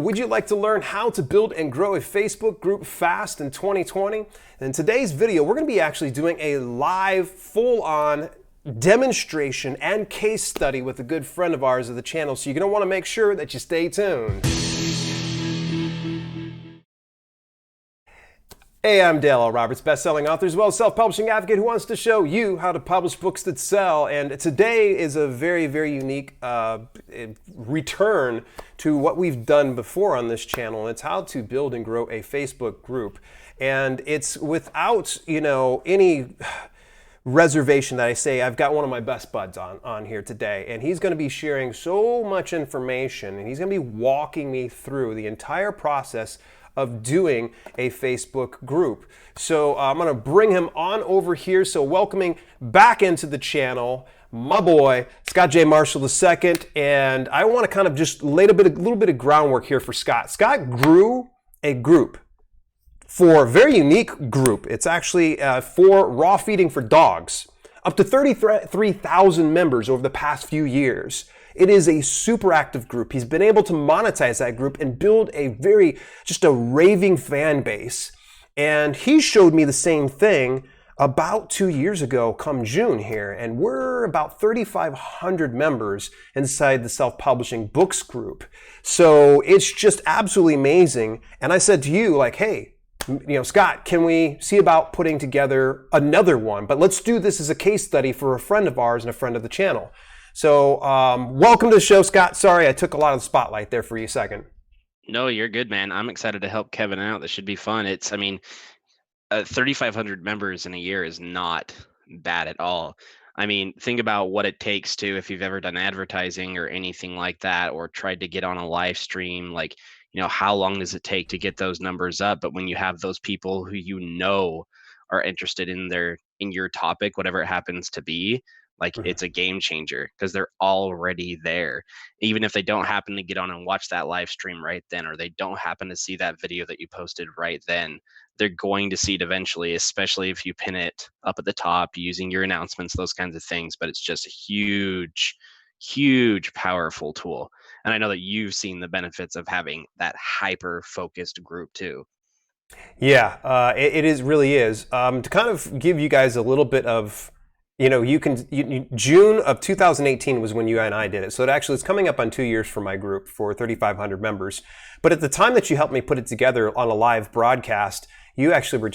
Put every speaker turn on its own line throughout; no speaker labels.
Would you like to learn how to build and grow a Facebook group fast in 2020? In today's video, we're going to be actually doing a live, full-on demonstration and case study with a good friend of ours of the channel, so you're going to want to make sure that you stay tuned. Hey, I'm Dale L. Roberts, best-selling author as well as self-publishing advocate who wants to show you how to publish books that sell. And today is a very, very unique return to what we've done before on this channel. It's how to build and grow a Facebook group. And it's without, any reservation that I say I've got one of my best buds on here today, and he's going to be sharing so much information, and he's going to be walking me through the entire process of doing a Facebook group. So I'm going to bring him on over here. So welcoming back into the channel, my boy, Scott J. Marshall II. And I want to kind of just lay a little bit of groundwork here for Scott. Scott grew a group for a very unique group. It's actually for raw feeding for dogs, up to 33,000 members over the past few years. It is a super active group. He's been able to monetize that group and build just a raving fan base. And he showed me the same thing about 2 years ago, come June here. And we're about 3,500 members inside the self-publishing books group. So it's just absolutely amazing. And I said to you, like, hey, Scott, can we see about putting together another one? But let's do this as a case study for a friend of ours and a friend of the channel. So welcome to the show, Scott. Sorry, I took a lot of the spotlight there for you a second.
No, you're good, man. I'm excited to help Kevin out. This should be fun. 3,500 members in a year is not bad at all. I mean, think about what it takes to, if you've ever done advertising or anything like that, or tried to get on a live stream, how long does it take to get those numbers up? But when you have those people who are interested in your topic, whatever it happens to be, it's a game changer because they're already there. Even if they don't happen to get on and watch that live stream right then, or they don't happen to see that video that you posted right then, they're going to see it eventually, especially if you pin it up at the top using your announcements, those kinds of things. But it's just a huge, huge, powerful tool. And I know that you've seen the benefits of having that hyper-focused group too.
Yeah, it really is. To kind of give you guys a little bit of, June of 2018 was when you and I did it. So it's coming up on 2 years for my group for 3,500 members. But at the time that you helped me put it together on a live broadcast, you actually were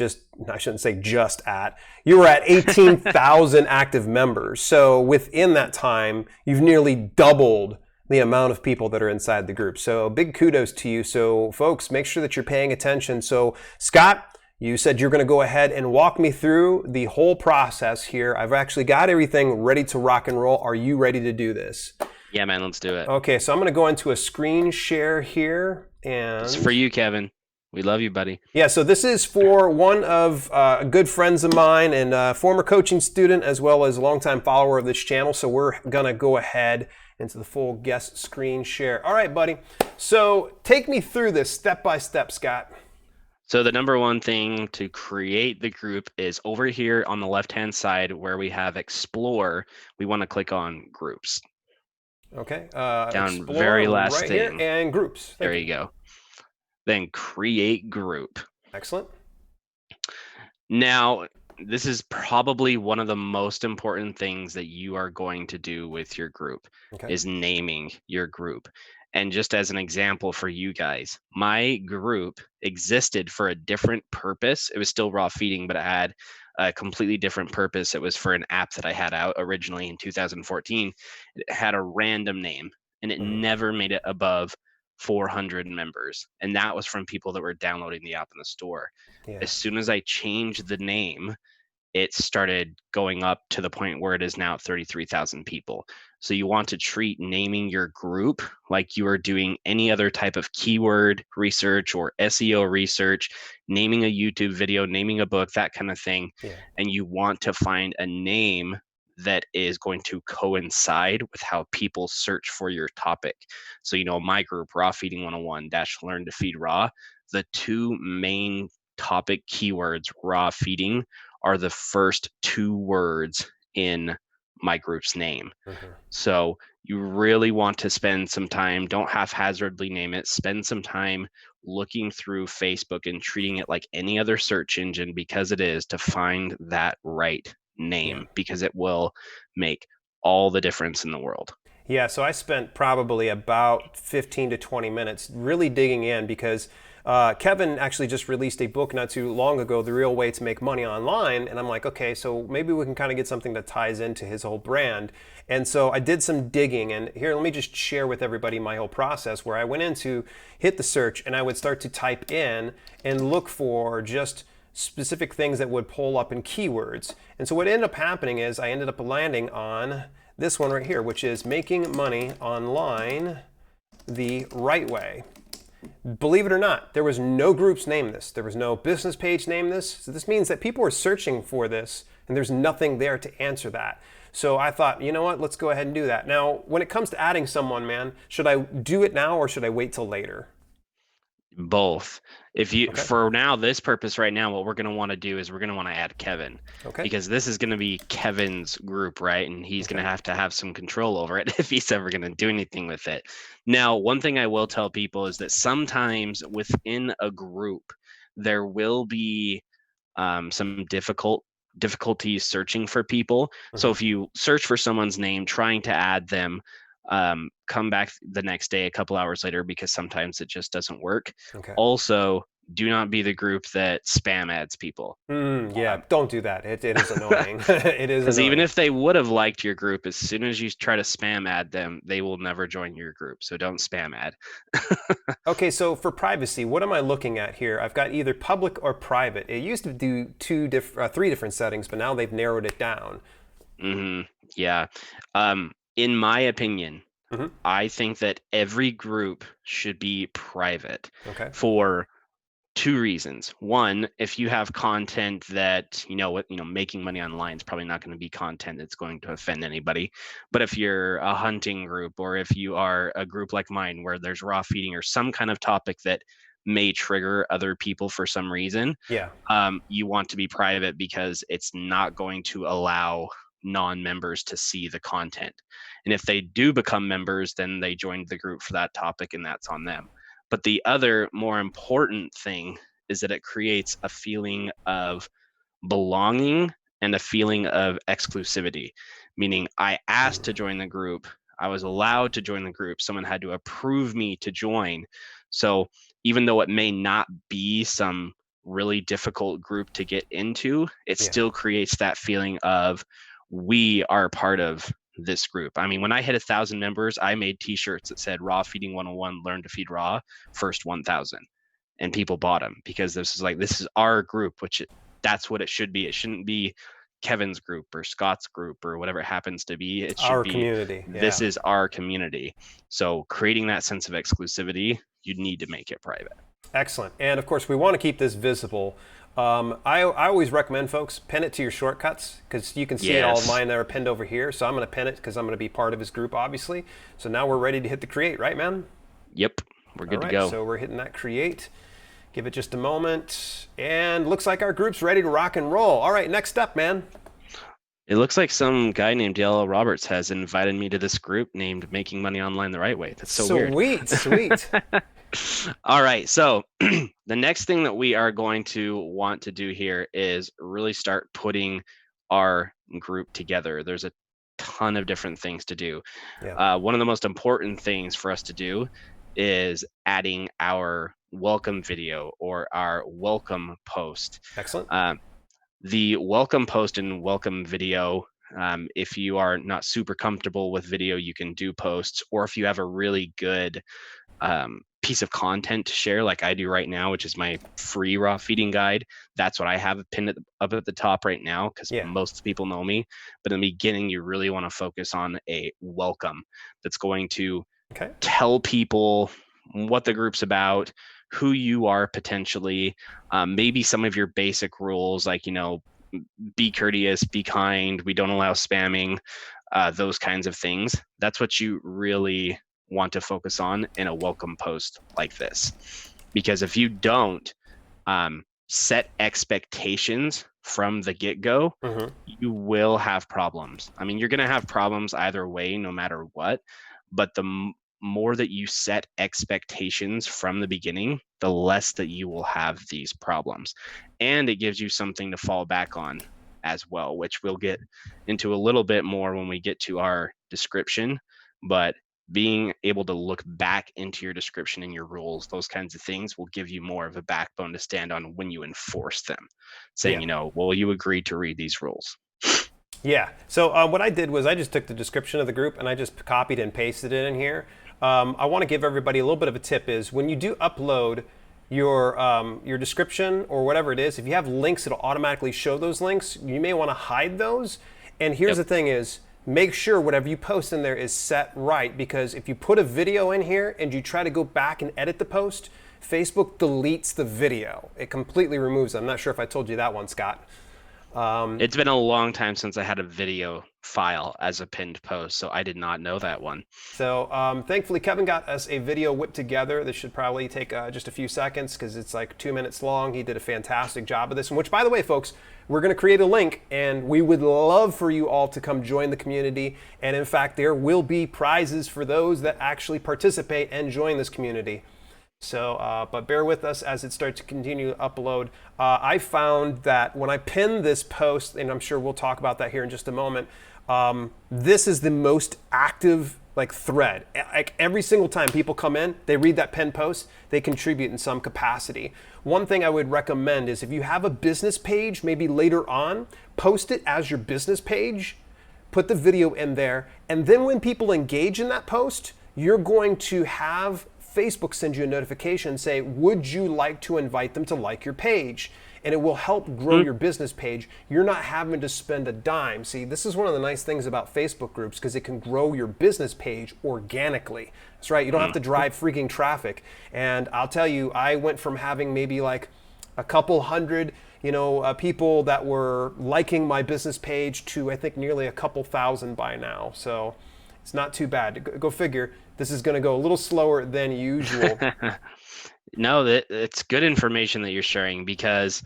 you were at 18,000 active members. So within that time, you've nearly doubled the amount of people that are inside the group. So big kudos to you. So folks, make sure that you're paying attention. So Scott, you said you're going to go ahead and walk me through the whole process here. I've actually got everything ready to rock and roll. Are you ready to do this?
Yeah, man, let's do it.
Okay, so I'm going to go into a screen share here. And
it's for you, Kevin. We love you, buddy.
Yeah, so this is for one of good friends of mine and a former coaching student as well as a longtime follower of this channel. So we're going to go ahead into the full guest screen share. All right, buddy. So take me through this step by step, Scott.
So the number one thing to create the group is over here on the left-hand side where we have Explore. We want to click on Groups.
Okay.
Down
Explore,
very last
right
thing.
Here, and Groups.
There you go. Then Create Group.
Excellent.
Now, this is probably one of the most important things that you are going to do with your group, is naming your group. And just as an example for you guys, my group existed for a different purpose. It was still raw feeding, but it had a completely different purpose. It was for an app that I had out originally in 2014. It had a random name, and it never made it above 400 members. And that was from people that were downloading the app in the store. Yeah. As soon as I changed the name, it started going up to the point where it is now 33,000 people. So you want to treat naming your group like you are doing any other type of keyword research or SEO research, naming a YouTube video, naming a book, that kind of thing. Yeah. And you want to find a name that is going to coincide with how people search for your topic. So, my group, Raw Feeding 101 - Learn to Feed Raw, the two main topic keywords, raw feeding, are the first two words in my group's name.
Mm-hmm.
So you really want to spend some time, don't haphazardly name it, spend some time looking through Facebook and treating it like any other search engine, because it is, to find that right
Yeah.
name, because it will make all the difference in the world.
Yeah, so I spent probably about 15 to 20 minutes really digging in because Kevin actually just released a book not too long ago, The Real Way to Make Money Online. And I'm like, okay, so maybe we can kind of get something that ties into his whole brand. And so I did some digging. And here, let me just share with everybody my whole process where I went into hit the search and I would start to type in and look for just specific things that would pull up in keywords. And so what ended up happening is I ended up landing on this one right here, which is making money online the right way. Believe it or not, there was no groups named this. There was no business page named this. So this means that people are searching for this and there's nothing there to answer that. So I thought, you know what, let's go ahead and do that. Now, when it comes to adding someone, man, should I do it now or should I wait till later?
Both. If you,
Okay.
for now, this purpose right now, what we're going to want to do is we're going to want to add Kevin,
Okay.
because this is going to be Kevin's group, right? And he's going
Okay.
to have some control over it if he's ever going to do anything with it. Now, one thing I will tell people is that sometimes within a group, there will be some difficulties searching for people. So
Mm-hmm.
if you search for someone's name, trying to add them, come back the next day, a couple hours later, because sometimes it just doesn't work.
Okay.
Also, do not be the group that spam adds people.
Yeah, don't do that. It is annoying. It is
Because even
annoying.
if they would have liked your group, as soon as you try to spam add them, they will never join your group. So don't spam add.
Okay, so for privacy, what am I looking at here? I've got either public or private. It used to do three different settings, but now they've narrowed it down.
Yeah. In my opinion,
Hmm.
I think that every group should be private
Okay.
for two reasons. One, if you have content that, making money online is probably not going to be content that's going to offend anybody. But if you're a hunting group, or if you are a group like mine where there's raw feeding or some kind of topic that may trigger other people for some reason,
Yeah.
you want to be private, because it's not going to allow non-members to see the content. And if they do become members, then they joined the group for that topic, and that's on them. But the other more important thing is that it creates a feeling of belonging and a feeling of exclusivity, meaning I asked to join the group, I was allowed to join the group, someone had to approve me to join. So even though it may not be some really difficult group to get into, it
Yeah.
still creates that feeling of we are part of this group. I mean, when I hit 1,000 members, I made t-shirts that said Raw Feeding 101, Learn to Feed Raw, first 1,000. And people bought them, because this is our group, which that's what it should be. It shouldn't be Kevin's group or Scott's group or whatever it happens to be. It should
Our
be,
community.
this
Yeah.
is our community. So creating that sense of exclusivity, you need to make it private.
Excellent. And of course, we want to keep this visible. I always recommend folks pin it to your shortcuts because you can see all of
Yes.
mine that are pinned over here. So I'm going to pin it because I'm going to be part of his group, obviously. So now we're ready to hit the create, right, man?
Yep. We're
All
good to
right.
go.
So we're hitting that create. Give it just a moment. And looks like our group's ready to rock and roll. All right. Next up, man.
It looks like some guy named Dale Roberts has invited me to this group named Making Money Online the Right Way. That's so weird.
Sweet. Sweet.
All right. So the next thing that we are going to want to do here is really start putting our group together. There's a ton of different things to do.
Yeah.
One of the most important things for us to do is adding our welcome video or our welcome post.
Excellent.
The welcome post and welcome video, if you are not super comfortable with video, you can do posts, or if you have a really good piece of content to share, like I do right now, which is my free raw feeding guide. That's what I have pinned up at the top right now, because
Yeah.
most people know me. But in the beginning, you really want to focus on a welcome that's going to
Okay.
tell people what the group's about, who you are potentially, maybe some of your basic rules, like, be courteous, be kind, we don't allow spamming, those kinds of things. That's what you really want to focus on in a welcome post like this. Because if you don't, set expectations from the get-go,
Hmm.
you will have problems. I mean, you're going to have problems either way, no matter what. But the more that you set expectations from the beginning, the less that you will have these problems. And it gives you something to fall back on as well, which we'll get into a little bit more when we get to our description. But being able to look back into your description and your rules, those kinds of things will give you more of a backbone to stand on when you enforce them, saying,
Yeah.
well, you agreed to read these rules.
Yeah. So what I did was I just took the description of the group and I just copied and pasted it in here. I want to give everybody a little bit of a tip: is when you do upload your description or whatever it is, if you have links, it'll automatically show those links. You may want to hide those. And here's
Yep.
the thing: is make sure whatever you post in there is set right, because if you put a video in here and you try to go back and edit the post, Facebook deletes the video. It completely removes it. I'm not sure if I told you that one, Scott.
It's been a long time since I had a video file as a pinned post, so I did not know that one.
So thankfully, Kevin got us a video whipped together. This should probably take just a few seconds because it's like 2 minutes long. He did a fantastic job of this. And which, by the way, folks, we're going to create a link, and we would love for you all to come join the community. And in fact, there will be prizes for those that actually participate and join this community. So, but bear with us as it starts to continue to upload. I found that when I pin this post, and I'm sure we'll talk about that here in just a moment, this is the most active like thread. Like every single time people come in, they read that pinned post, they contribute in some capacity. One thing I would recommend is if you have a business page, maybe later on, post it as your business page, put the video in there, and then when people engage in that post, you're going to have Facebook send you a notification say, would you like to invite them to like your page? And it will help grow your business page. You're not having to spend a dime. See, this is one of the nice things about Facebook groups, because it can grow your business page organically. That's right, you don't have to drive freaking traffic. And I'll tell you, I went from having maybe like a couple hundred people that were liking my business page to I think nearly a couple thousand by now. So it's not too bad. Go figure. This is going to go a little slower than usual.
No, it's good information that you're sharing because,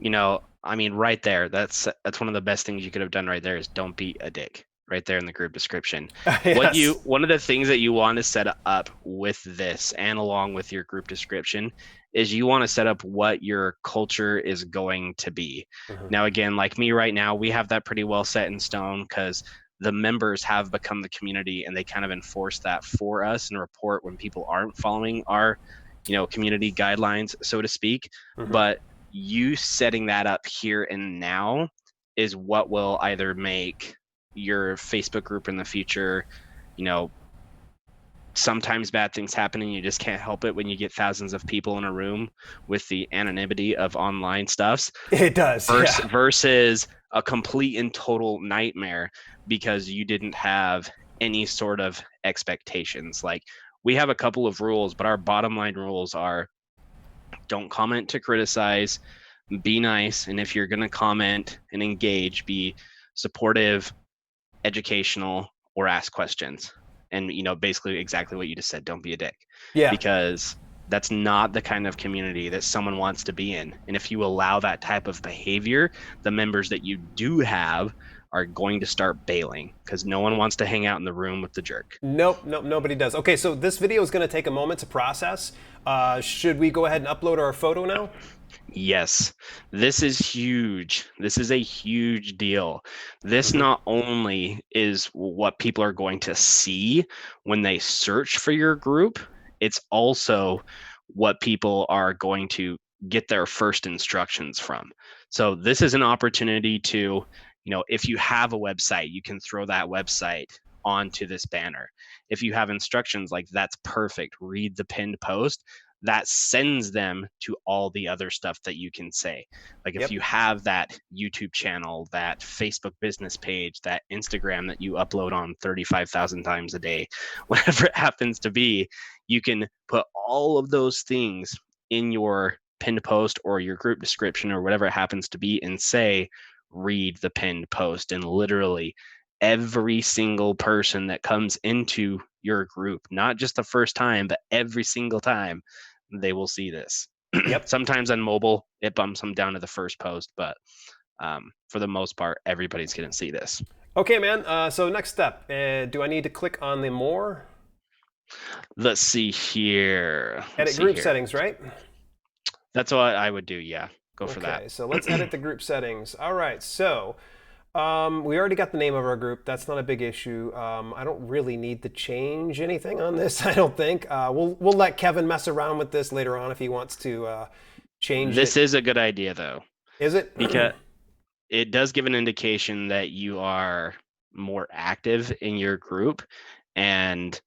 I mean, right there, that's one of the best things you could have done right there is don't be a dick right there in the group description.
Yes.
One of the things that you want to set up with this and along with your group description is you want to set up what your culture is going to be.
Mhm.
Now, again, like me right now, we have that pretty well set in stone because the members have become the community and they kind of enforce that for us and report when people aren't following our community guidelines, so to speak.
Mhm.
But you setting that up here and now is what will either make your Facebook group in the future, you know, sometimes bad things happen and you just can't help it when you get thousands of people in a room with the anonymity of online stuffs
It does. Yeah.
versus a complete and total nightmare because you didn't have any sort of expectations. Like we have a couple of rules, but our bottom line rules are don't comment to criticize, be nice, and if you're going to comment and engage, be supportive, educational, or ask questions. And basically exactly what you just said, don't be a dick.
Yeah.
Because that's not the kind of community that someone wants to be in. And if you allow that type of behavior, the members that you do have are going to start bailing because no one wants to hang out in the room with the jerk.
Nope. Nope. Nobody does. Okay. So this video is going to take a moment to process. Should we go ahead and upload our photo now?
Yes, this is huge. This is a huge deal. This
Mhm.
not only is what people are going to see when they search for your group, it's also what people are going to get their first instructions from. So this is an opportunity to, if you have a website, you can throw that website onto this banner. If you have instructions, like that's perfect. Read the pinned post that sends them to all the other stuff that you can say. Like if
Yep.
you have that YouTube channel, that Facebook business page, that Instagram that you upload on 35,000 times a day, whatever it happens to be, you can put all of those things in your pinned post or your group description or whatever it happens to be and say, read the pinned post. And literally every single person that comes into your group, not just the first time, but every single time, they will see this.
Yep.
Sometimes on mobile, it bumps them down to the first post, but for the most part, everybody's going to see this.
Okay, man. So next step, do I need to click on the more?
Let's see here.
Edit group settings, right?
That's what I would do. Yeah, go for that.
Okay, so let's edit the group settings. All right, so we already got the name of our group. That's not a big issue. I don't really need to change anything on this. I don't think. We'll let Kevin mess around with this later on if he wants to change
This
it.
is a good idea, though,
Is it?
because it does give an indication that you are more active in your group, and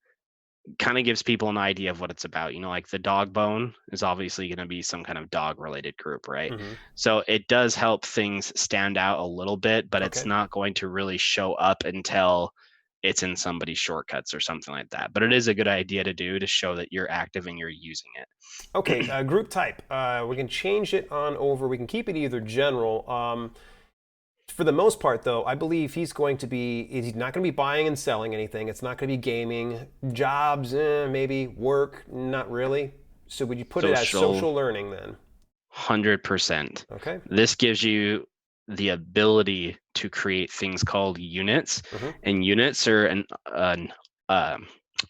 kind of gives people an idea of what it's about. Like the dog bone is obviously going to be some kind of dog related group, right?
Mm-hmm.
So it does help things stand out a little bit, but it's
Okay.
not going to really show up until it's in somebody's shortcuts or something like that. But it is a good idea to do to show that you're active and you're using it.
Okay, group type. We can change it on over. We can keep it either general. For the most part, though, I believe he's not going to be buying and selling anything. It's not going to be gaming. Jobs, maybe. Work, not really. So would you put it as social learning then?
100%.
Okay.
This gives you the ability to create things called units,
Mm-hmm.
and units are an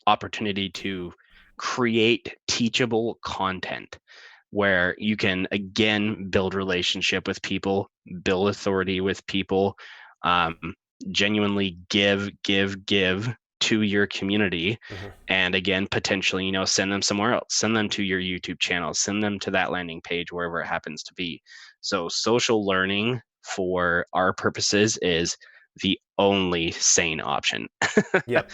opportunity to create teachable content where you can again build relationship with people, build authority with people, um, genuinely give to your community,
Mm-hmm.
and again potentially send them somewhere else, send them to your YouTube channel, send them to that landing page wherever it happens to be. So social learning for our purposes is the only sane option.
Yep.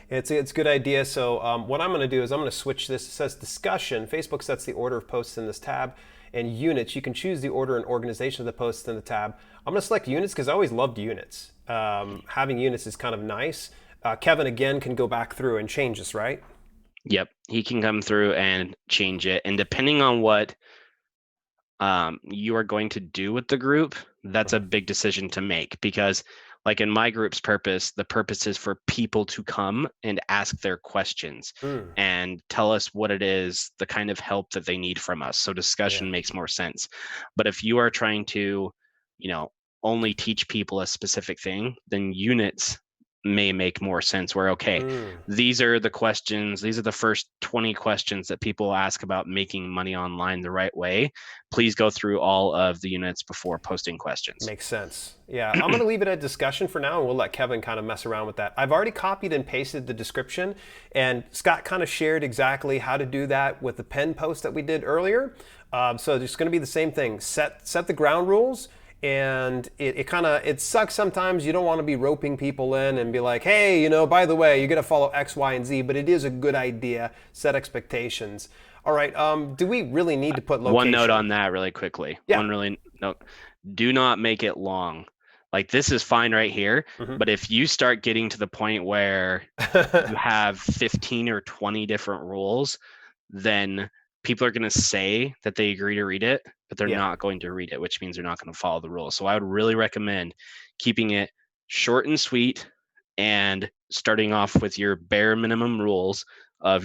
It's a good idea. So what I'm going to do is I'm going to switch this. It says discussion. Facebook sets the order of posts in this tab. And units, you can choose the order and organization of the posts in the tab. I'm going to select units because I always loved units. Having units is kind of nice. Kevin, again, can go back through and change this, right?
Yep, he can come through and change it, and depending on what you are going to do with the group, that's a
Mm-hmm.
big decision to make, because like in my group's purpose, the purpose is for people to come and ask their questions
Mm,
and tell us what it is, the kind of help that they need from us. So
yeah.
discussion makes more sense. But if you are trying to, only teach people a specific thing, then units may make more sense, where okay,
Mm,
these are the questions, these are the first 20 questions that people ask about making money online the right way. Please go through all of the units before posting questions.
makes sense. Yeah, I'm going to leave it at discussion for now, and we'll let Kevin kind of mess around with that. I've already copied and pasted the description, and Scott kind of shared exactly how to do that with the pen post that we did earlier. So it's going to be the same thing. Set the ground rules. And it sucks sometimes. You don't want to be roping people in and be like, hey, by the way, you're going to follow X, Y, and Z, but it is a good idea. Set expectations. All right. Do we really need to put
One note
location?
on that really quickly.
Yeah.
No, do not make it long. Like this is fine right here,
Mm-hmm.
but if you start getting to the point where you have 15 or 20 different rules, then people are going to say that they agree to read it, but they're
Yeah.
not going to read it, which means they're not going to follow the rules. So I would really recommend keeping it short and sweet, and starting off with your bare minimum rules of,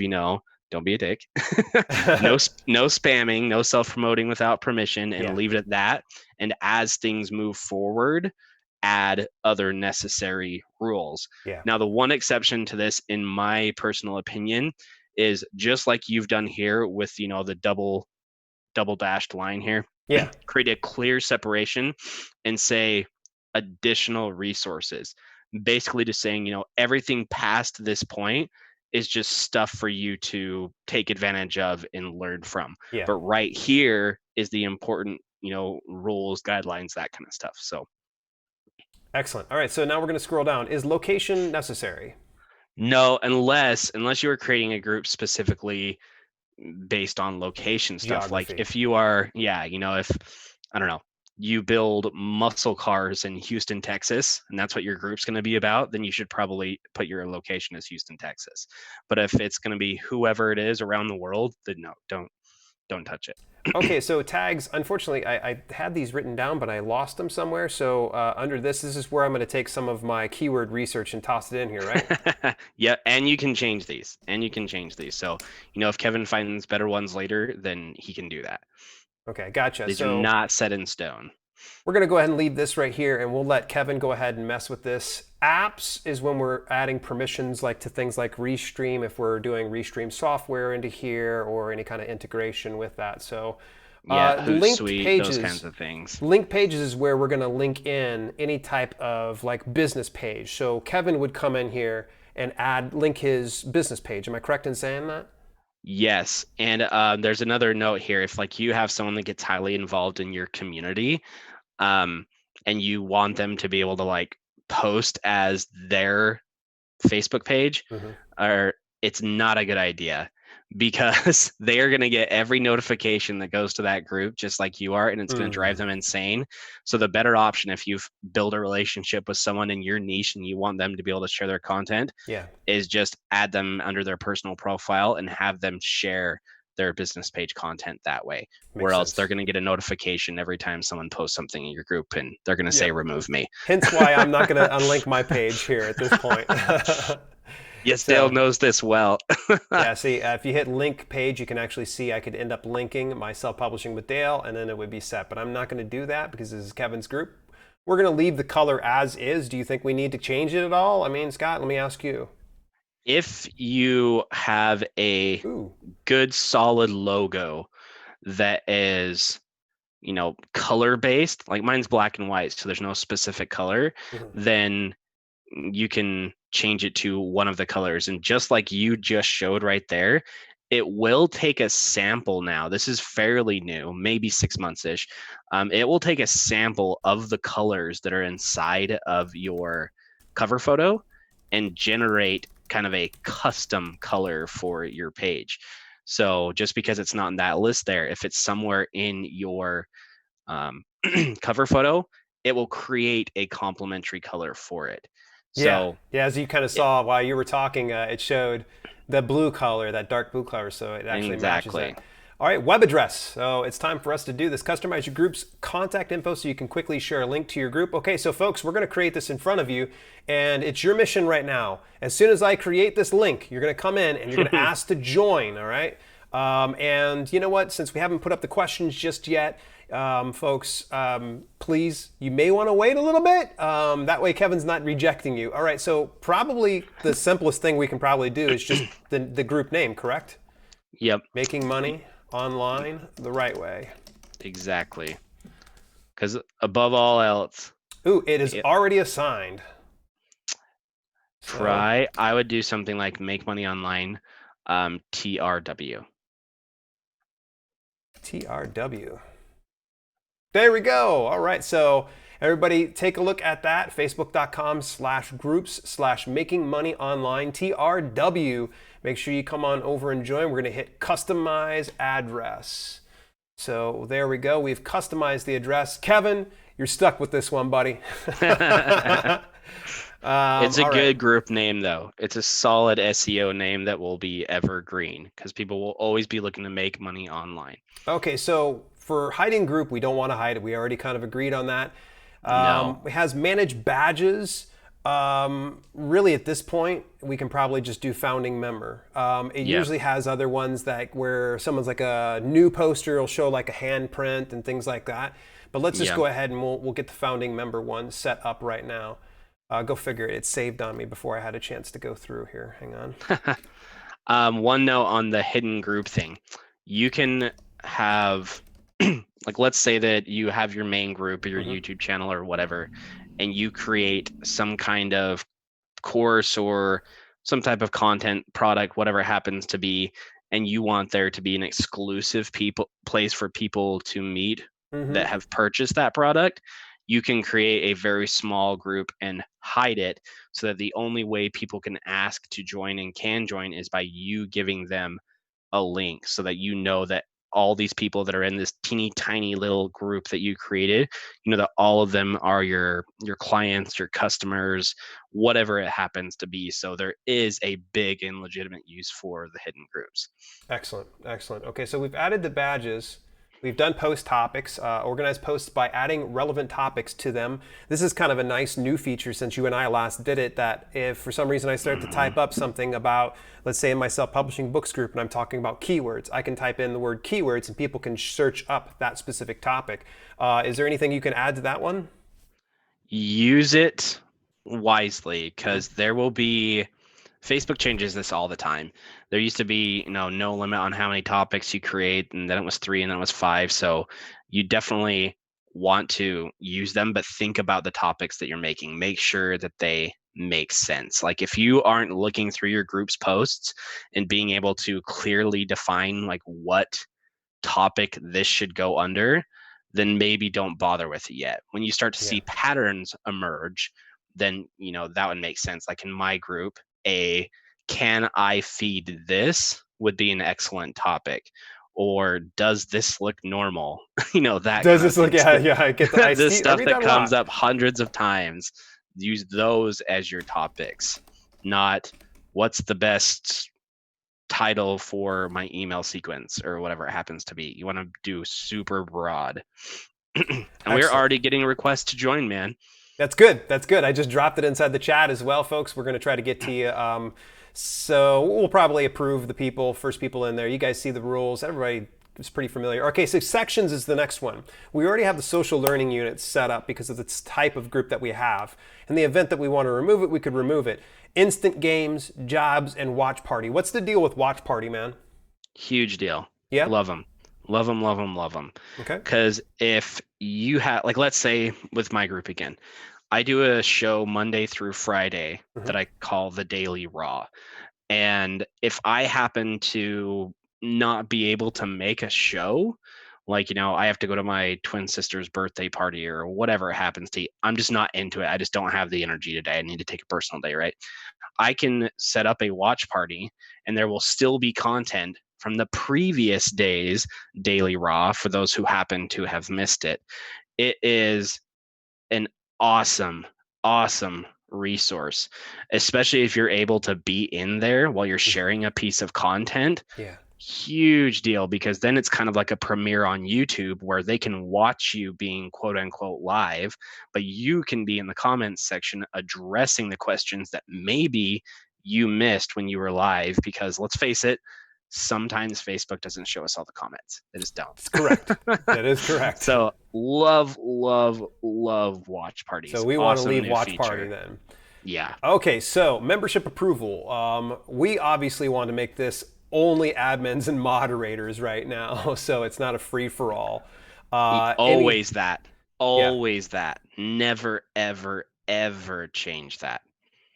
don't be a dick, no spamming, no self-promoting without permission, and
Yeah.
leave it at that. And as things move forward, add other necessary rules.
Yeah.
Now, the one exception to this, in my personal opinion, is just like you've done here with the double dashed line here.
Yeah.
Create a clear separation and say additional resources, basically just saying everything past this point is just stuff for you to take advantage of and learn from,
Yeah.
but right here is the important rules, guidelines, that kind of stuff. So
Excellent. All right. So now we're going to scroll down. Is location necessary?
no, unless you are creating a group specifically based on location stuff. Like
Geography.
if you are, yeah, if, I don't know, you build muscle cars in Houston, Texas, and that's what your group's going to be about, then you should probably put your location as Houston, Texas. But if it's going to be whoever it is around the world, then no, don't touch it.
Okay, so tags, unfortunately, I had these written down, but I lost them somewhere. So under this is where I'm going to take some of my keyword research and toss it in here, right?
Yeah, and you can change these. So, if Kevin finds better ones later, then he can do that.
Okay, gotcha.
These are
So
not set in stone.
we're going to go ahead and leave this right here, and we'll let Kevin go ahead and mess with this. Apps is when we're adding permissions like to things like Restream, if we're doing Restream software into here or any kind of integration with that. So
Yeah,
linked
Hootsuite, those kinds
pages.
of things.
Link pages is where we're going to link in any type of like business page. So Kevin would come in here and link his business page. Am I correct in saying that?
Yes, and there's another note here. If like you have someone that gets highly involved in your community, um, and you want them to be able to like post as their Facebook page,
Mm-hmm.
or it's not a good idea because they are going to get every notification that goes to that group just like you are, and it's going to drive them insane. So the better option, if you've built a relationship with someone in your niche and you want them to be able to share their content,
Yeah,
is just add them under their personal profile and have them share their business page content that way, or
makes
else they're
sense.
going to get a notification every time someone posts something in your group and they're going to say
Yep.
remove me.
Hence why I'm not going to unlink my page here at this point.
Yes, Dale
So
knows this well.
yeah, see, if you hit link page, you can actually see I could end up linking my self-publishing with Dale, and then it would be set. But I'm not going to do that because this is Kevin's group. We're going to leave the color as is. Do you think we need to change it at all? I mean, Scott, let me ask you.
If you have a
Ooh.
good solid logo that is, color based, like mine's black and white, so there's no specific color,
Mhm.
then you can change it to one of the colors. And just like you just showed right there, it will take a sample now. This is fairly new, maybe 6 months ish. It will take a sample of the colors that are inside of your cover photo and generate kind of a custom color for your page. So just because it's not in that list there, if it's somewhere in your um, cover photo, it will create a complementary color for it.
Yeah,
So
yeah. As you kind of
it,
saw while you were talking, it showed the blue color, that dark blue color, so it actually matches
exactly.
that. All right, web address. So it's time for us to do this. Customize your group's contact info so you can quickly share a link to your group. Okay, so folks, we're going to create this in front of you, and it's your mission right now. As soon as I create this link, you're going to come in and you're going to ask to join. All right. And you know what? Since we haven't put up the questions just yet, folks, please, you may want to wait a little bit. That way Kevin's not rejecting you. All right, so probably the simplest thing we can probably do is just the group name, correct?
Yep,
Making money online the right way.
exactly. Because above all else,
Ooh, it is
it,
already assigned. So
I would do something like make money online, TRW.
TRW. There we go. All right, so everybody take a look at that. Facebook.com/groups/making money online, TRW. Make sure you come on over and join. We're going to hit customize address. So there we go. We've customized the address. Kevin, you're stuck with this one, buddy.
It's a
All right.
good group name, though. It's a solid SEO name that will be evergreen because people will always be looking to make money online.
Okay, so for hiding group, we don't want to hide it. We already kind of agreed on that.
No.
It has manage badges. Really, at this point, we can probably just do founding member. It
Yep.
usually has other ones that where someone's like a new poster will show like a handprint and things like that. But let's just
Yep.
go ahead and we'll get the founding member one set up right now. Go figure it. It's saved on me before I had a chance to go through here. Hang on.
One note on the hidden group thing. You can have, like, let's say that you have your main group or your
Mm-hmm.
YouTube channel or whatever, and you create some kind of course or some type of content product, whatever it happens to be, and you want there to be an exclusive place for people to meet
Mm-hmm.
that have purchased that product, you can create a very small group and hide it so that the only way people can ask to join and can join is by you giving them a link so that that all these people that are in this teeny tiny little group that you created, that all of them are your clients, your customers, whatever it happens to be. So there is a big and legitimate use for the hidden groups.
Excellent, excellent. Okay, so we've added the badges. We've done post topics, organized posts by adding relevant topics to them. This is kind of a nice new feature since you and I last did it, that if for some reason I start to type up something about, let's say in my self-publishing books group, and I'm talking about keywords, I can type in the word keywords and people can search up that specific topic. Is there anything you can add to that one?
Use it wisely, because there will be, Facebook changes this all the time. There used to be, no limit on how many topics you create, and then it was 3, and then it was 5. So you definitely want to use them, but think about the topics that you're making. Make sure that they make sense. Like, if you aren't looking through your group's posts and being able to clearly define like what topic this should go under, then maybe don't bother with it yet. When you start to
Yeah.
see patterns emerge, then that would make sense. Like in my group, a can I feed this would be an excellent topic. Or does this look normal? That
Does
kind of
this look?
things.
Yeah, yeah. I get that.
The
I
stuff
read
that
that a
comes
lot.
up hundreds of times, use those as your topics, not what's the best title for my email sequence or whatever it happens to be. You want to do super broad. And we're
Excellent.
already getting requests to join, man.
That's good. That's good. I just dropped it inside the chat as well, folks. We're going to try to get to you. So we'll probably approve the people, first people in there. You guys see the rules. Everybody is pretty familiar. Okay, so sections is the next one. We already have the social learning units set up because of the type of group that we have. In the event that we want to remove it, we could remove it. Instant games, jobs, and watch party. What's the deal with watch party, man?
Huge deal.
Yeah?
Love them. Love them, love them, love them.
Okay.
Because if you have, like, let's say with my group again, I do a show Monday through Friday that I call the Daily Raw. And if I happen to not be able to make a show, like, I have to go to my twin sister's birthday party or whatever it happens to be, I'm just not into it. I just don't have the energy today. I need to take a personal day, right? I can set up a watch party and there will still be content from the previous day's Daily Raw for those who happen to have missed it. It is an awesome, awesome resource, especially if you're able to be in there while you're sharing a piece of content.
Yeah.
Huge deal, because then it's kind of like a premiere on YouTube where they can watch you being quote unquote live, but you can be in the comments section addressing the questions that maybe you missed when you were live. Because let's face it, sometimes Facebook doesn't show us all the comments. They just don't.
It's correct. That is correct.
So love, love, love watch parties.
So we want to leave watch party then.
Yeah.
Okay, so membership approval. We obviously want to make this only admins and moderators right now, so it's not a free for all.
Always that.
Yeah.
Always that. Never, ever, ever change that.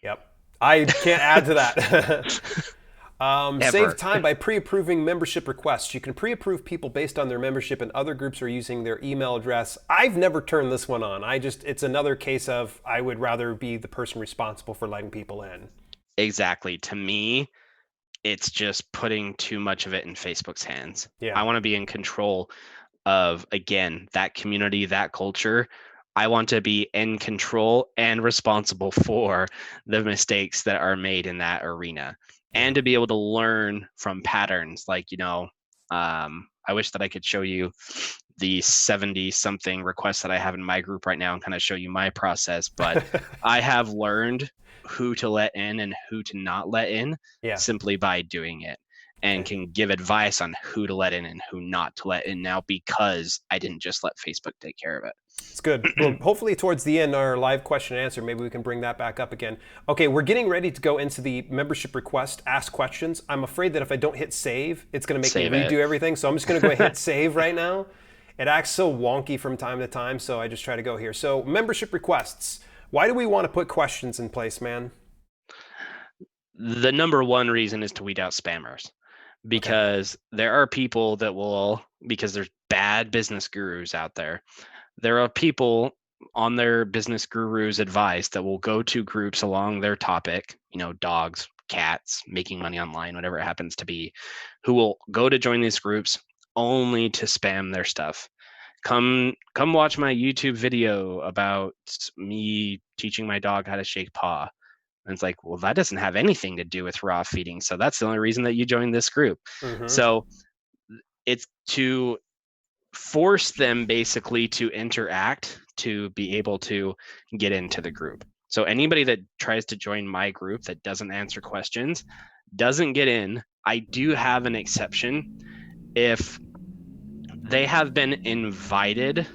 Yep. I can't add to that. Save
Ever.
time by pre-approving membership requests. You can pre-approve people based on their membership, and other groups are using their email address. I've never turned this one on. It's another case of I would rather be the person responsible for letting people in.
Exactly. To me, it's just putting too much of it in Facebook's hands.
Yeah.
I want to be in control of, again, that community, that culture. I want to be in control and responsible for the mistakes that are made in that arena, and to be able to learn from patterns. Like, I wish that I could show you the 70 something requests that I have in my group right now and kind of show you my process, but I have learned who to let in and who to not let in simply by doing it, and can give advice on who to let in and who not to let in now, because I didn't just let Facebook take care of it.
It's good. Well, hopefully towards the end, our live question and answer, maybe we can bring that back up again. Okay, we're getting ready to go into the membership request, ask questions. I'm afraid that if I don't hit save, it's going to make me redo everything. So I'm just going to go ahead and hit save right now. It acts so wonky from time to time, so I just try to go here. So membership requests. Why do we want to put questions in place, man?
The number one reason is to weed out spammers, because there are people that will, because there's bad business gurus out there. There are people on their business gurus' advice that will go to groups along their topic, dogs, cats, making money online, whatever it happens to be, who will go to join these groups only to spam their stuff. Come watch my YouTube video about me teaching my dog how to shake paw. And it's like, well, that doesn't have anything to do with raw feeding. So that's the only reason that you joined this group. So it's to force them basically to interact to be able to get into the group. So anybody that tries to join my group that doesn't answer questions doesn't get in. I do have an exception if they have been invited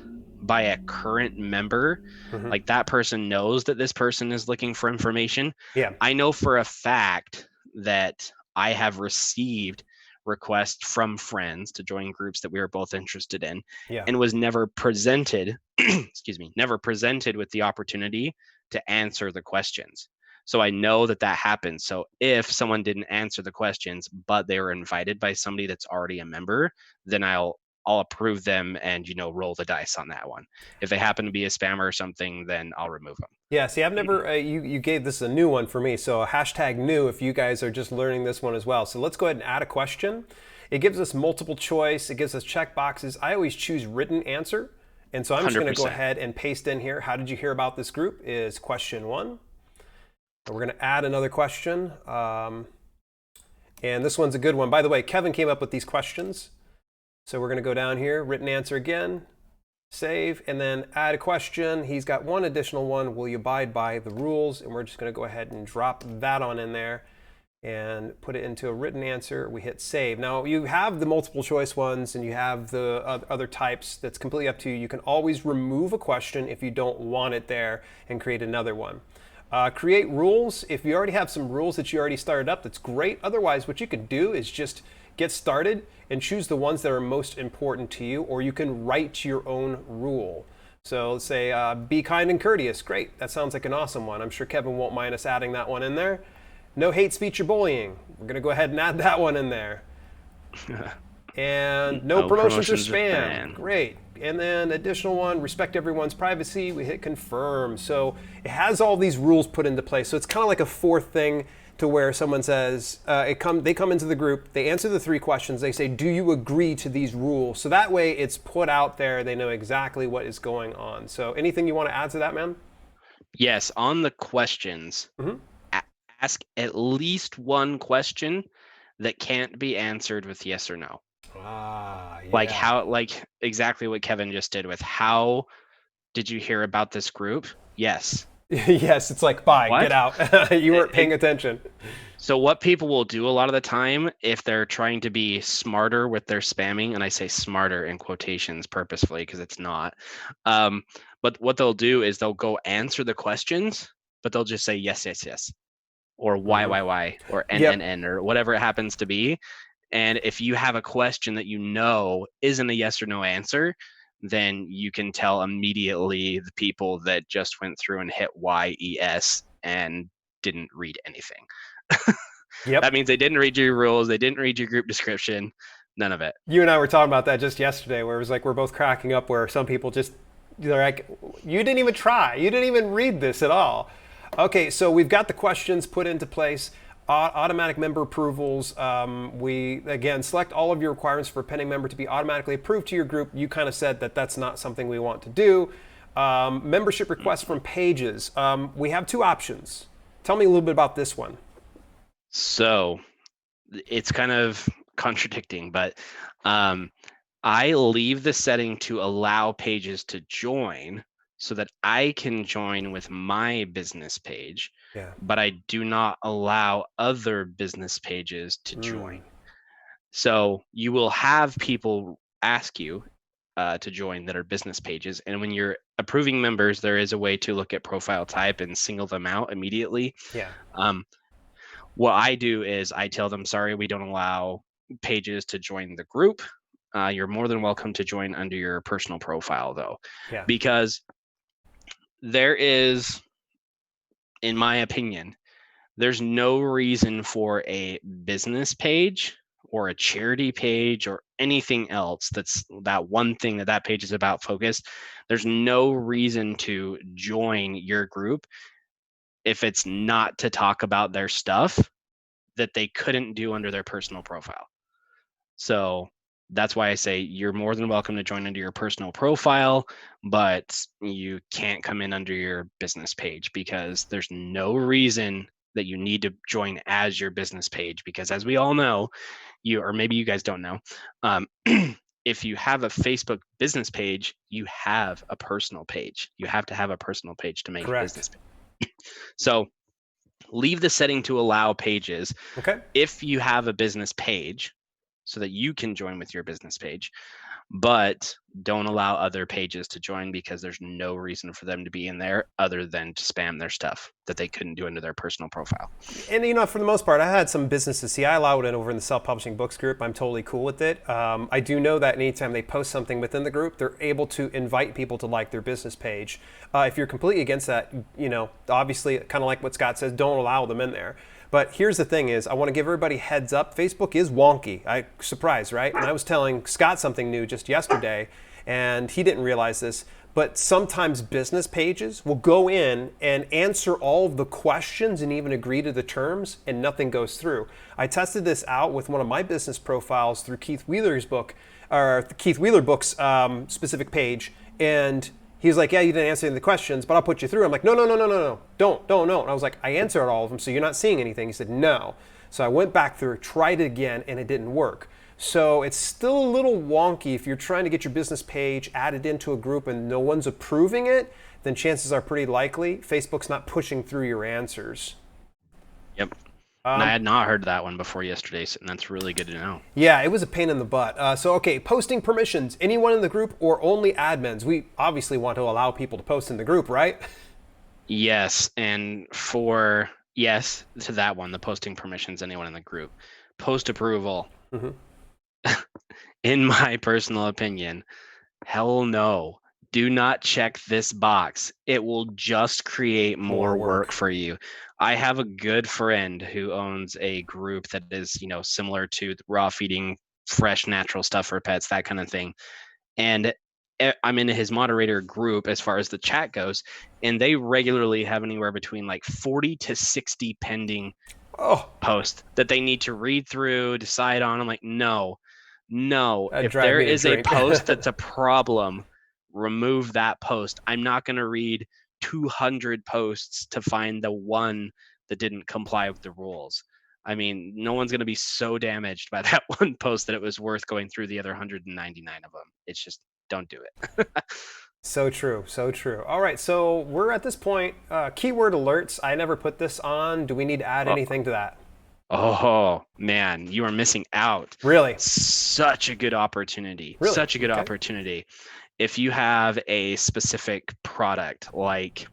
by a current member, like that person knows that this person is looking for information.
Yeah.
I know for a fact that I have received requests from friends to join groups that we were both interested in
Yeah.
and was never presented excuse me, never presented with the opportunity to answer the questions. So I know that that happens. So if someone didn't answer the questions but they were invited by somebody that's already a member, then I'll approve them and roll the dice on that one. If they happen to be a spammer or something, then I'll remove them.
Yeah, see, I've never, you gave this a new one for me. So hashtag new if you guys are just learning this one as well. So let's go ahead and add a question. It gives us multiple choice. It gives us check boxes. I always choose written answer. And so I'm just going to go
100%.
ahead and paste in here. How did you hear about this group is question 1. We're going to add another question. And this one's a good one. By the way, Kevin came up with these questions. So we're going to go down here, written answer again, save, and then add a question. He's got one additional one. Will you abide by the rules? And we're just going to go ahead and drop that on in there and put it into a written answer. We hit save. Now you have the multiple choice ones and you have the other types. That's completely up to you. You can always remove a question if you don't want it there and create another one. Create rules. If you already have some rules that you already started up, that's great. Otherwise, what you could do is just get started and choose the ones that are most important to you, or you can write your own rule. So let's say be kind and courteous. Great. That sounds like an awesome one. I'm sure Kevin won't mind us adding that one in there. No hate speech or bullying. We're going to go ahead and add that one in there. And no promotions or spam. Great. And then additional one, respect everyone's privacy. We hit confirm. So it has all these rules put into place. So it's kind of like a fourth thing to where someone says, they come into the group, they answer the 3 questions, they say, do you agree to these rules? So that way it's put out there, they know exactly what is going on. So anything you want to add to that, man?
Yes, on the questions, ask at least one question that can't be answered with yes or no.
Ah, yeah.
Like exactly what Kevin just did with how did you hear about this group? Yes.
Yes, it's like, bye,
What?
get out. You weren't paying attention.
So what people will do a lot of the time, if they're trying to be smarter with their spamming, and I say smarter in quotations purposefully because it's not, but what they'll do is they'll go answer the questions, but they'll just say yes, yes, yes, or why, or n, or whatever it happens to be. And if you have a question that isn't a yes or no answer, then you can tell immediately the people that just went through and hit YES and didn't read anything.
Yep.
That means they didn't read your rules, they didn't read your group description, none of it.
You and I were talking about that just yesterday, where it was like we're both cracking up, where some people they're like, you didn't even try, you didn't even read this at all. Okay, so we've got the questions put into place. Automatic member approvals. We, again, select all of your requirements for a pending member to be automatically approved to your group. You kind of said that that's not something we want to do. Membership requests from pages. We have 2 options. Tell me a little bit about this one.
So it's kind of contradicting, but I leave the setting to allow pages to join so that I can join with my business page, but I do not allow other business pages to join. So you will have people ask you to join that are business pages. And when you're approving members, there is a way to look at profile type and single them out immediately.
Yeah.
What I do is I tell them, sorry, we don't allow pages to join the group. You're more than welcome to join under your personal profile, though, because there is, in my opinion, there's no reason for a business page or a charity page or anything else that's that one thing that page is about focused. There's no reason to join your group if it's not to talk about their stuff that they couldn't do under their personal profile. So that's why I say you're more than welcome to join under your personal profile, but you can't come in under your business page because there's no reason that you need to join as your business page, because as we all know, or maybe you guys don't know, if you have a Facebook business page, you have a personal page. You have to have a personal page to make a business
Correct.
page. So leave the setting to allow pages
Okay.
if you have a business page so that you can join with your business page, but don't allow other pages to join because there's no reason for them to be in there other than to spam their stuff that they couldn't do into their personal profile.
And for the most part, I had some businesses. See, I allow it over in the self-publishing books group. I'm totally cool with it. I do know that anytime they post something within the group, they're able to invite people to like their business page. If you're completely against that, obviously, kind of like what Scott says, don't allow them in there. But here's the thing is, I want to give everybody heads up. Facebook is wonky. Surprised, right? And I was telling Scott something new just yesterday, and he didn't realize this. But sometimes business pages will go in and answer all of the questions and even agree to the terms, and nothing goes through. I tested this out with one of my business profiles through Keith Wheeler's book, or Keith Wheeler book's specific page, and he's like, yeah, you didn't answer any of the questions, but I'll put you through. I'm like, no, don't. And I was like, I answered all of them, so you're not seeing anything. He said, no. So I went back through, tried it again, and it didn't work. So it's still a little wonky. If you're trying to get your business page added into a group and no one's approving it, then chances are pretty likely Facebook's not pushing through your answers.
Yep. And I had not heard that one before yesterday, and that's really good to know.
Yeah, it was a pain in the butt. Okay, posting permissions. Anyone in the group or only admins? We obviously want to allow people to post in the group, right?
Yes, and for yes to that one, the posting permissions, anyone in the group. Post approval. Mm-hmm. In my personal opinion, hell no. Do not check this box. It will just create more work for you. I have a good friend who owns a group that is, similar to raw feeding fresh natural stuff for pets, that kind of thing. And I'm in his moderator group as far as the chat goes, and they regularly have anywhere between like 40 to 60 pending posts that they need to read through, decide on. I'm like, no. If there is a post that's a problem, remove that post. I'm not going to read 200 posts to find the one that didn't comply with the rules. I mean, no one's going to be so damaged by that one post that it was worth going through the other 199 of them. It's just, don't do it.
So true. All right, so we're at this point. Keyword alerts. I never put this on. Do we need to add anything to that?
Oh, man, you are missing out.
Really?
Such a good opportunity.
Really?
Such a good opportunity. If you have a specific product, like,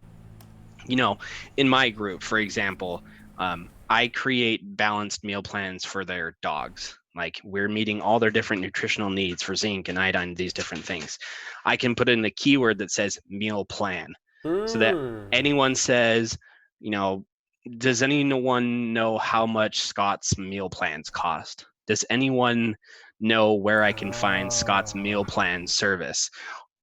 in my group, for example, I create balanced meal plans for their dogs. Like, we're meeting all their different nutritional needs for zinc and iodine, these different things. I can put in a keyword that says meal plan so that anyone says, does anyone know how much Scott's meal plans cost? Does anyone know where I can find Scott's meal plan service?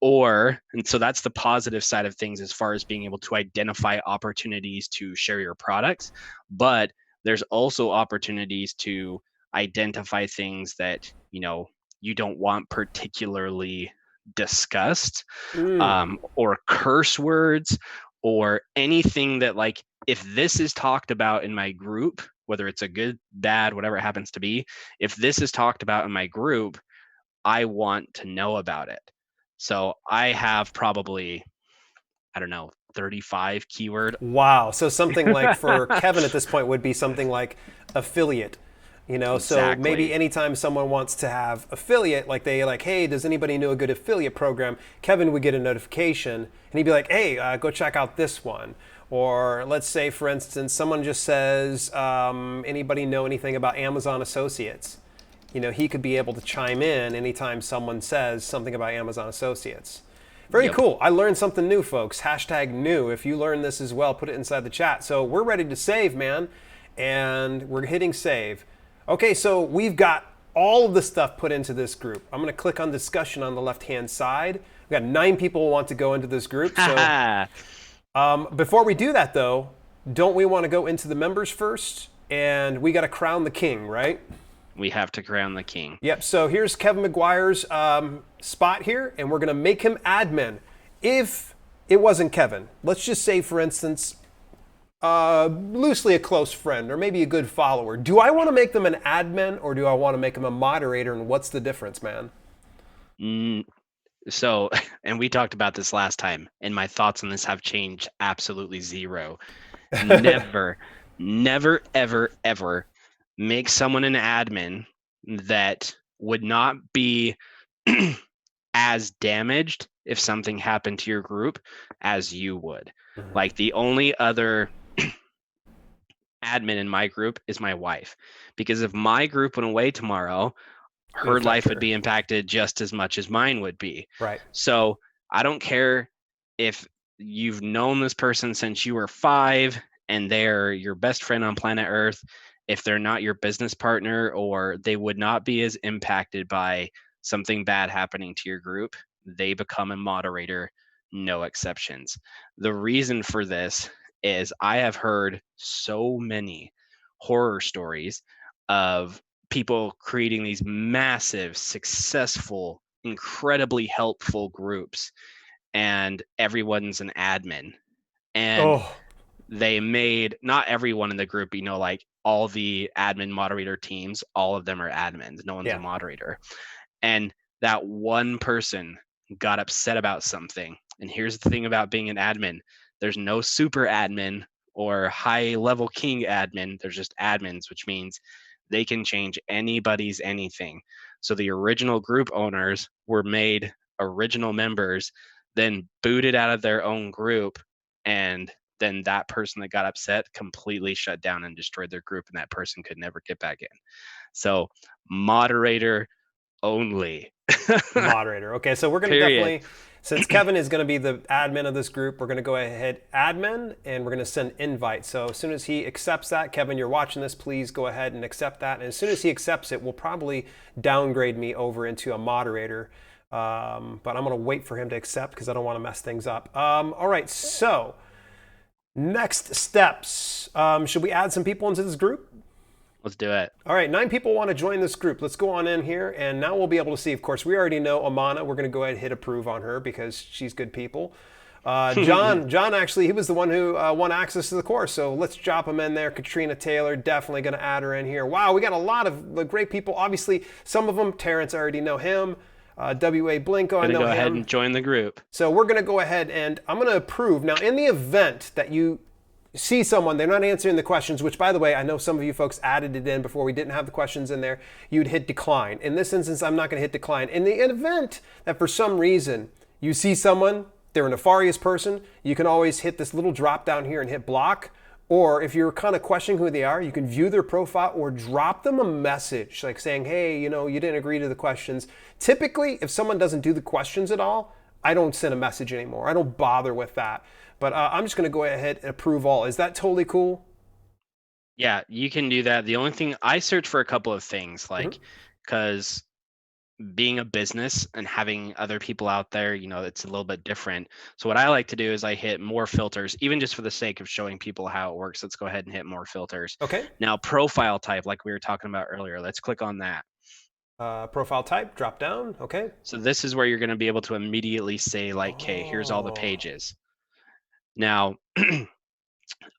And so that's the positive side of things as far as being able to identify opportunities to share your products. But there's also opportunities to identify things that, you don't want particularly discussed, or curse words, or anything that, like, if this is talked about in my group, whether it's a good, bad, whatever it happens to be, if this is talked about in my group, I want to know about it. So I have probably, 35 keyword.
Wow. So something like for Kevin at this point would be something like affiliate. Exactly. So maybe anytime someone wants to have affiliate, like hey, does anybody know a good affiliate program? Kevin would get a notification and he'd be like, hey, go check out this one. Or let's say, for instance, someone just says, anybody know anything about Amazon Associates? He could be able to chime in anytime someone says something about Amazon Associates. Very cool. I learned something new, folks. #new. If you learned this as well, put it inside the chat. So we're ready to save, man. And we're hitting save. Okay, so we've got all of the stuff put into this group. I'm going to click on discussion on the left-hand side. We've got 9 people who want to go into this group. So before we do that, though, don't we want to go into the members first? And we got to crown the king, right?
We have to crown the king.
Yep, so here's Kevin McGuire's spot here, and we're going to make him admin. If it wasn't Kevin, let's just say, for instance, loosely a close friend or maybe a good follower. Do I want to make them an admin or do I want to make them a moderator, and what's the difference, man?
N- So, and we talked about this last time, and my thoughts on this have changed absolutely zero. Never, never, ever, ever make someone an admin that would not be as damaged if something happened to your group as you would.
Mhm.
Like the only other admin in my group is my wife. Because if my group went away tomorrow,
It would
her
affect
life would
her.
be impacted just as much as mine would be.
Right.
So I don't care if you've known this person since you were 5 and they're your best friend on planet Earth, if they're not your business partner or they would not be as impacted by something bad happening to your group, they become a moderator, no exceptions. The reason for this is I have heard so many horror stories of people creating these massive, successful, incredibly helpful groups, and everyone's an admin. And
Oh,
they made not everyone in the group, like all the admin moderator teams, all of them are admins. No one's a
yeah.
moderator. And that one person got upset about something. And here's the thing about being an admin, there's no super admin or high level king admin. There's just admins, which means they can change anybody's anything. So the original group owners were made original members, then booted out of their own group, and then that person that got upset completely shut down and destroyed their group, and that person could never get back in. So moderator only.
Moderator. Okay, so we're going to
Period.
definitely, since Kevin is going to be the admin of this group, we're going to go ahead admin and we're going to send invite. So as soon as he accepts that, Kevin, you're watching this, please go ahead and accept that. And as soon as he accepts it, we'll probably downgrade me over into a moderator. But I'm going to wait for him to accept because I don't want to mess things up. All right, so next steps. Should we add some people into this group?
Let's do it.
All right, 9 people want to join this group. Let's go on in here, and now we'll be able to see. Of course, we already know Amana. We're going to go ahead and hit approve on her because she's good people. John actually, he was the one who won access to the course, so let's drop him in there. Katrina Taylor, definitely going to add her in here. Wow, we got a lot of great people. Obviously, some of them, Terrence, I already know him. W.A. Blinko, I
Gonna
know
go ahead
him.
and join the group.
So we're going to go ahead and I'm going to approve. Now, in the event that you see someone, they're not answering the questions, which by the way, I know some of you folks added it in before we didn't have the questions in there, you'd hit decline. In this instance, I'm not going to hit decline. In the event that for some reason you see someone, they're a nefarious person, you can always hit this little drop down here and hit block. Or if you're kind of questioning who they are, you can view their profile or drop them a message like saying, hey, you didn't agree to the questions. Typically, if someone doesn't do the questions at all, I don't send a message anymore. I don't bother with that. But I'm just going to go ahead and approve all. Is that totally cool?
Yeah, you can do that. The only thing I search for a couple of things,
Mm-hmm.
because being a business and having other people out there, it's a little bit different. So what I like to do is I hit more filters, even just for the sake of showing people how it works. Let's go ahead and hit more filters.
Okay.
Now, profile type, like we were talking about earlier, let's click on that.
Profile type, drop down. Okay.
So this is where you're going to be able to immediately say like, hey, here's all the
Oh,
pages. Now,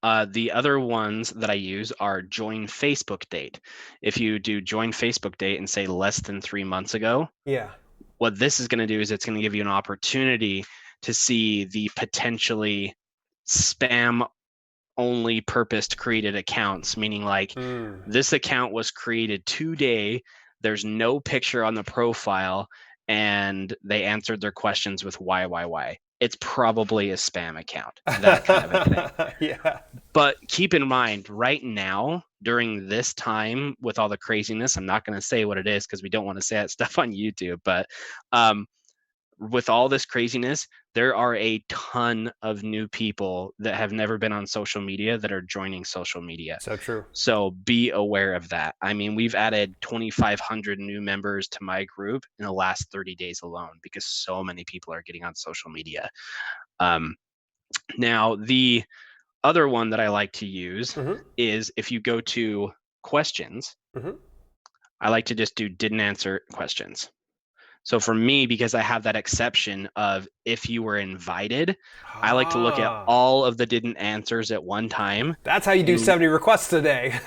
the other ones that I use are join Facebook date. If you do join Facebook date and say less than 3 months ago,
yeah.
what this is going to do is it's going to give you an opportunity to see the potentially spam only purposed created accounts, meaning like
Mm.
this account was created today, there's no picture on the profile, and they answered their questions with why. It's probably a spam account, that kind of a thing.
Yeah.
But keep in mind, right now, during this time with all the craziness, I'm not going to say what it is because we don't want to say that stuff on YouTube, but with all this craziness, there are a ton of new people that have never been on social media that are joining social media.
So true.
So be aware of that. I mean, we've added 2,500 new members to my group in the last 30 days alone because so many people are getting on social media. Now, the other one that I like to use
Mm-hmm.
is if you go to questions,
Mm-hmm.
I like to just do didn't answer questions. So for me, because I have that exception of if you were invited, I like to look at
Ah.
all of the didn't answers at one time.
That's how you do
And
70 requests a day.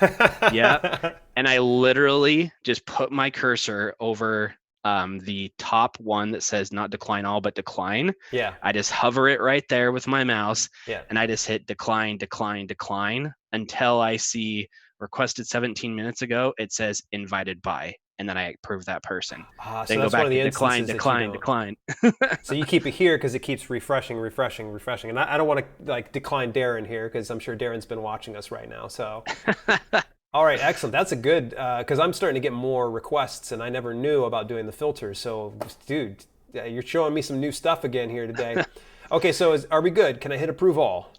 yeah, and I literally just put my cursor over the top one that says not decline all, but decline.
Yeah.
I just hover it right there with my mouse,
Yeah.
and I just hit decline, decline, decline until I see requested 17 minutes ago. It says invited by, and then I approve that person.
So
Then go
that's one
back
of
to
the
decline,
instances that you
decline,
don't.
decline.
So you keep it here because it keeps refreshing, refreshing, refreshing. And I don't want to like decline Darren here because I'm sure Darren's been watching us right now. So, all right, excellent. That's a good because I'm starting to get more requests and I never knew about doing the filters. So, dude, yeah, you're showing me some new stuff again here today. Okay, so are we good? Can I hit approve all?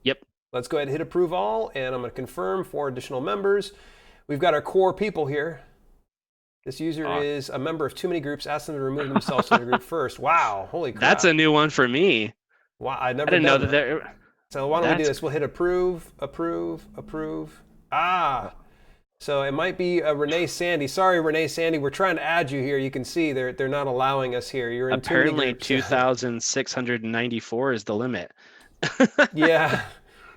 Yep.
Let's go ahead and hit approve all, and I'm going to confirm 4 additional members. We've got our core people here. This user is a member of too many groups. Ask them to remove themselves from the group first. Wow, holy
That's
crap.
a new one for me.
Wow, I've
I
never
didn't know
done
that
that.
there.
So why don't we do
That's
this? We'll hit approve, approve, approve. So it might be a Renee Sandy. Sorry, Renee Sandy, we're trying to add you here. You can see they're not allowing us here. You're in too many
apparently
groups.
2,694 is the limit.
Yeah.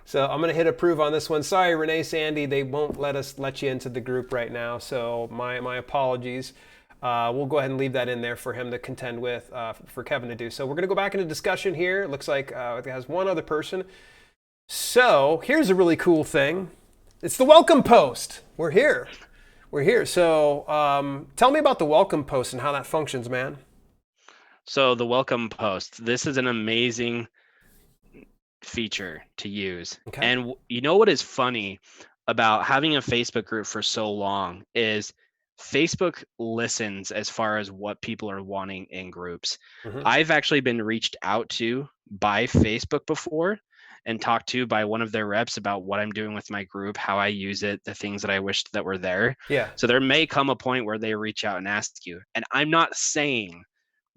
So I'm gonna hit approve on this one. Sorry, Renee Sandy, they won't let us let you into the group right now. So my apologies. We'll go ahead and leave that in there for him to contend with, for Kevin to do. So we're gonna go back into discussion here. It looks like it has one other person. So here's a really cool thing. It's the welcome post. We're here. We're here. So tell me about the welcome post and how that functions, man.
So the welcome post, this is an amazing feature to use.
Okay.
And you know what is funny about having a Facebook group for so long is Facebook listens as far as what people are wanting in groups.
Mm-hmm.
I've actually been reached out to by Facebook before and talked to by one of their reps about what I'm doing with my group, how I use it, the things that I wished that were there.
Yeah.
So there may come a point where they reach out and ask you. And I'm not saying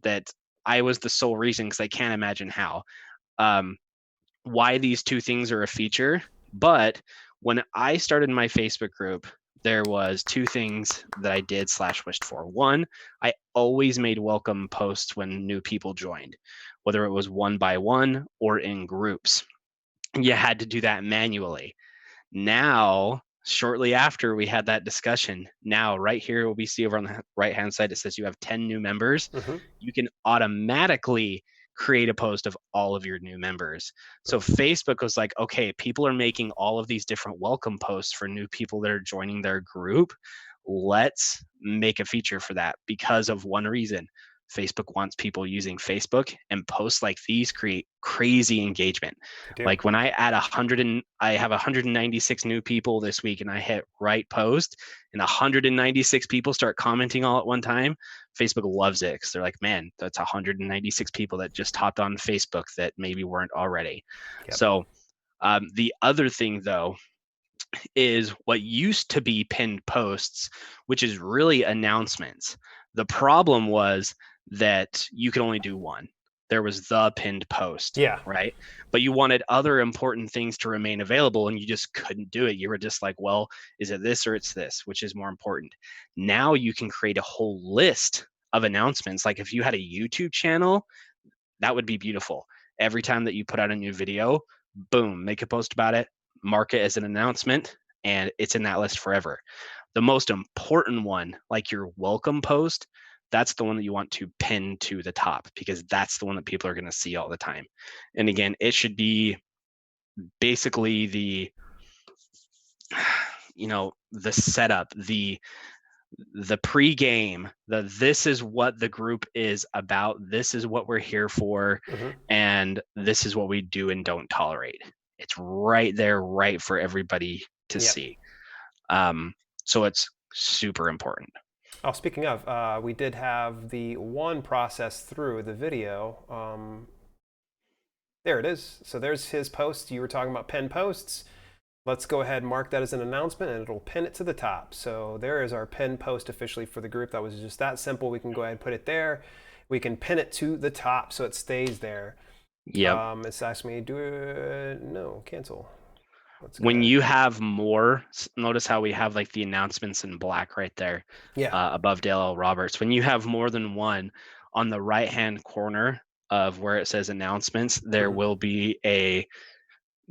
that I was the sole reason because I can't imagine how. Um, why these two things are a feature, but when I started my Facebook group, there was two things that I did / wished for. One, I always made welcome posts when new people joined, whether it was one by one or in groups. You had to do that manually. Now, shortly after we had that discussion, now right here, what we see over on the right hand side, it says you have 10 new members.
Mm-hmm.
You can automatically create a post of all of your new members. So Facebook was like, okay, people are making all of these different welcome posts for new people that are joining their group. Let's make a feature for that because of one reason. Facebook wants people using Facebook, and posts like these create crazy engagement. Like when I add 100 and I have 196 new people this week and I hit right post and 196 people start commenting all at one time, Facebook loves it because they're like, man, that's 196 people that just hopped on Facebook that maybe weren't already.
Yep.
So the other thing though is what used to be pinned posts, which is really announcements. The problem was that you could only do one. There was the pinned post,
Yeah.
right? But you wanted other important things to remain available and you just couldn't do it. You were just like, well, is it this or it's this, which is more important? Now you can create a whole list of announcements. Like if you had a YouTube channel, that would be beautiful. Every time that you put out a new video, boom, make a post about it, mark it as an announcement, and it's in that list forever. The most important one, like your welcome post, that's the one that you want to pin to the top because that's the one that people are going to see all the time. And again, it should be basically the the setup, the pre-game, this is what the group is about, this is what we're here for,
Mm-hmm.
and this is what we do and don't tolerate. It's right there, right for everybody to
Yep.
see. So it's super important.
Oh, speaking of, we did have the one process through the video. There it is. So there's his post. You were talking about pin posts. Let's go ahead and mark that as an announcement and it'll pin it to the top. So there is our pin post officially for the group. That was just that simple. We can go ahead and put it there. We can pin it to the top so it stays there.
Yep.
It's asking me, do it, no, cancel.
When you have more, notice how we have like the announcements in black right there,
Yeah.
above Dale L. Roberts. When you have more than one, on the right hand corner of where it says announcements, there will be a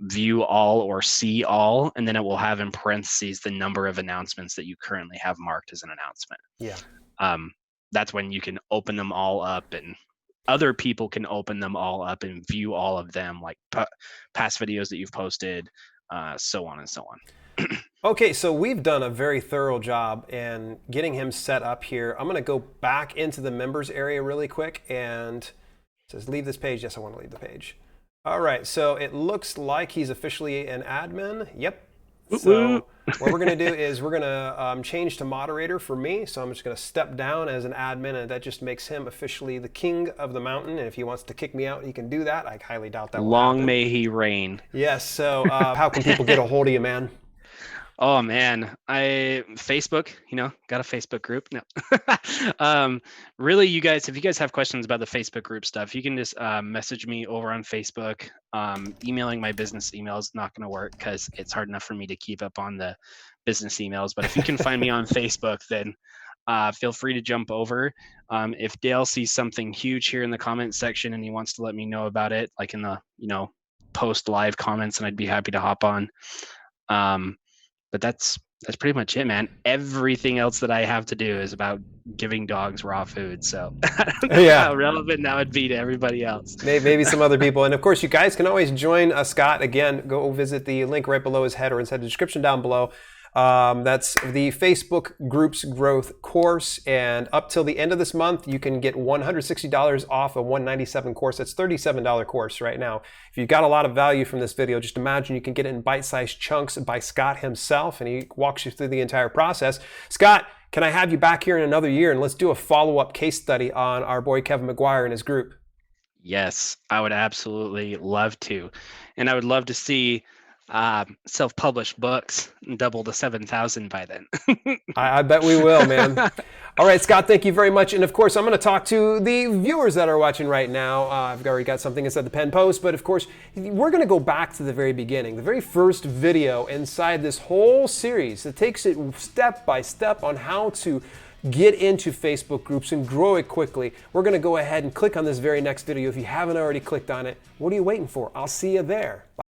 view all or see all, and then it will have in parentheses the number of announcements that you currently have marked as an announcement.
Yeah.
that's when you can open them all up, and other people can open them all up and view all of them, like past videos that you've posted, so on and so on.
Okay, so we've done a very thorough job in getting him set up here. I'm going to go back into the members area really quick, and it says leave this page. Yes, I want to leave the page. All right, so it looks like he's officially an admin. Yep. So what we're going to do is we're going to change to moderator for me. So I'm just going to step down as an admin, and that just makes him officially the king of the mountain. And if he wants to kick me out, he can do that. I highly doubt that will happen.
Long may he reign.
Yes. So how can people get a hold of you, man?
Oh man, Facebook, got a Facebook group. No, really, you guys, if you guys have questions about the Facebook group stuff, you can just message me over on Facebook. Emailing my business email is not going to work because it's hard enough for me to keep up on the business emails. But if you can find me on Facebook, then feel free to jump over. If Dale sees something huge here in the comment section and he wants to let me know about it, like in the post live comments, and I'd be happy to hop on. But that's pretty much it, man. Everything else that I have to do is about giving dogs raw food. So I don't know how relevant that would be to everybody else.
Maybe some other people. And of course, you guys can always join Scott. Again, go visit the link right below his head or inside the description down below. That's the Facebook Groups Growth course. And up till the end of this month, you can get $160 off a $197 course. That's $37 course right now. If you got a lot of value from this video, just imagine you can get it in bite-sized chunks by Scott himself, and he walks you through the entire process. Scott, can I have you back here in another year, and let's do a follow-up case study on our boy Kevin McGuire and his group?
Yes, I would absolutely love to. And I would love to see self-published books double to 7,000 by then.
I bet we will, man. All right, Scott, thank you very much. And of course, I'm going to talk to the viewers that are watching right now. I've already got something inside the pen post, but of course, we're going to go back to the very beginning, the very first video inside this whole series that takes it step by step on how to get into Facebook groups and grow it quickly. We're going to go ahead and click on this very next video. If you haven't already clicked on it, what are you waiting for? I'll see you there. Bye.